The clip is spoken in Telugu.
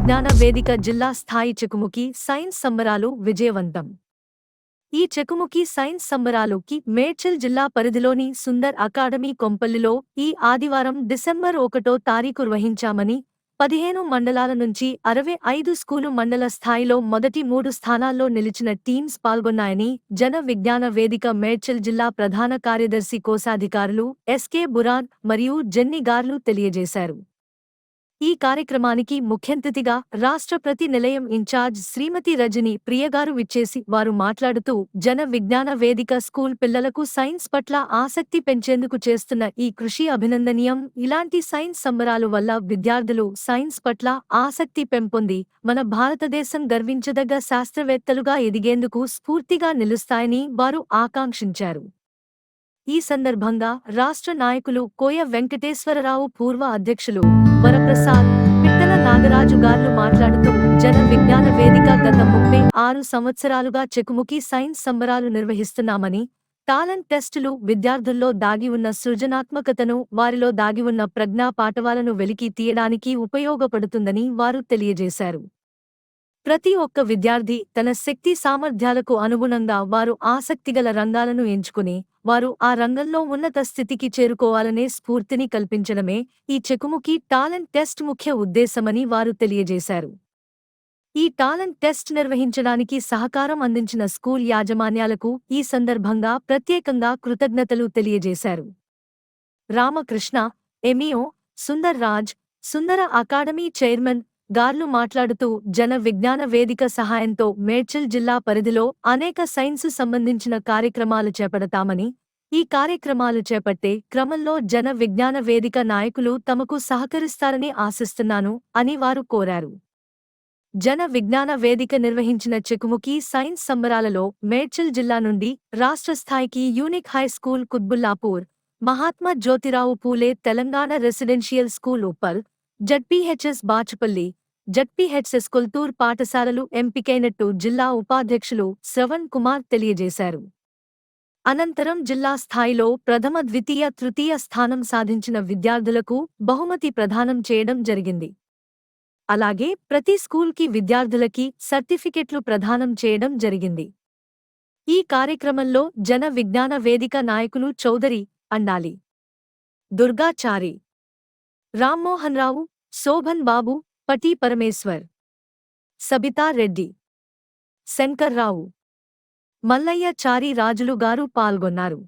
విజ్ఞాన వేదిక జిల్లా స్థాయి చెకుముకి సైన్స్ సంబరాలు విజయవంతం. ఈ చెకుముకి సైన్స్ సంబరాలుకి మేడ్చల్ జిల్లా పరిధిలోని సుందర్ అకాడమీ కొంపల్లిలో ఈ ఆదివారం డిసెంబర్ 1వ తారీఖు నిర్వహించామని, 15 మండలాల నుంచి 65 స్కూలు మండల స్థాయిలో మొదటి 3 స్థానాల్లో నిలిచిన టీమ్స్ పాల్గొన్నాయని జన విజ్ఞాన వేదిక మేడ్చల్ జిల్లా ప్రధాన కార్యదర్శి కోశాధికారులు ఎస్కే బురాన్ మరియు జెన్నీ గార్లు తెలియజేశారు. ఈ కార్యక్రమానికి ముఖ్యంతిథిగా రాష్ట్ర ప్రతి నిలయం ఇన్ఛార్జ్ శ్రీమతి రజని ప్రియగారు విచ్చేసి వారు మాట్లాడుతూ జన విజ్ఞాన వేదిక స్కూల్ పిల్లలకు సైన్స్ పట్ల ఆసక్తి పెంచేందుకు చేస్తున్న ఈ కృషి అభినందనీయం. ఇలాంటి సైన్స్ సంబరాలు వల్ల విద్యార్థులు సైన్స్ పట్ల ఆసక్తి పెంపొంది మన భారతదేశం గర్వించదగ్గ శాస్త్రవేత్తలుగా ఎదిగేందుకు స్ఫూర్తిగా నిలుస్తాయని వారు ఆకాంక్షించారు. ఈ సందర్భంగా రాష్ట్ర నాయకులు కోయ వెంకటేశ్వరరావు, పూర్వ అధ్యక్షులు వరప్రసాద్, పిట్టల నాగరాజు గార్లు మాట్లాడుతూ జన విజ్ఞాన వేదిక గత 36 సంవత్సరాలుగా చెకుముకి సైన్స్ సంబరాలు నిర్వహిస్తున్నామని, టాలెంట్ టెస్టులు విద్యార్థుల్లో దాగి ఉన్న సృజనాత్మకతను, వారిలో దాగి ఉన్న ప్రజ్ఞా పాటవాలను వెలికి తీయడానికి ఉపయోగపడుతుందని వారు తెలియజేశారు. ప్రతి ఒక్క విద్యార్థి తన శక్తి సామర్థ్యాలకు అనుగుణంగా వారు ఆసక్తిగల రంగాలను ఎంచుకుని వారు ఆ రంగంలో ఉన్నత స్థితికి చేరుకోవాలనే స్ఫూర్తిని కల్పించడమే ఈ చెకుముకి టాలెంట్ టెస్ట్ ముఖ్య ఉద్దేశమని వారు తెలియజేశారు. ఈ టాలెంట్ టెస్ట్ నిర్వహించడానికి సహకారం అందించిన స్కూల్ యాజమాన్యాలకు ఈ సందర్భంగా ప్రత్యేకంగా కృతజ్ఞతలు తెలియజేశారు. రామకృష్ణ, ఎంఈఓ, సుందర్ రాజ్, సుందర అకాడమీ చైర్మన్ గార్లు మాట్లాడుతూ జన విజ్ఞాన వేదిక సహాయంతో మేడ్చల్ జిల్లా పరిధిలో అనేక సైన్సు సంబంధించిన కార్యక్రమాలు చేపడతామని, ఈ కార్యక్రమాలు చేపట్టే క్రమంలో జన విజ్ఞాన వేదిక నాయకులు తమకు సహకరిస్తారని ఆశిస్తున్నాను అని వారు కోరారు. జన విజ్ఞాన వేదిక నిర్వహించిన చెకుముకి సైన్స్ సంబరాలలో మేడ్చల్ జిల్లా నుండి రాష్ట్ర స్థాయికి unique high school Quthbullapur, Mahatma Jyotirao Phule Telangana residential school Uppal, ZPHS Bachupally, ZPHS Kolthur పాఠశాలలు ఎంపికైనట్టు జిల్లా ఉపాధ్యక్షులు శ్రవణ్ కుమార్ తెలియజేశారు. అనంతరం జిల్లా స్థాయిలో ప్రథమ, ద్వితీయ, తృతీయ స్థానం సాధించిన విద్యార్థులకు బహుమతి ప్రదానం చేయడం జరిగింది. అలాగే ప్రతి స్కూల్కి విద్యార్థులకి సర్టిఫికెట్లు ప్రదానం చేయడం జరిగింది. ఈ కార్యక్రమంలో జన విజ్ఞాన వేదిక నాయకులు చౌదరి, అండాలి దుర్గాచారి, రామ్మోహన్ రావు, శోభన్ బాబు, పటి పరమేశ్వర్, సబితా రెడ్డి, శంకర్రావు, మల్లయ్య చారి రాజులు గారు పాల్గొన్నారు.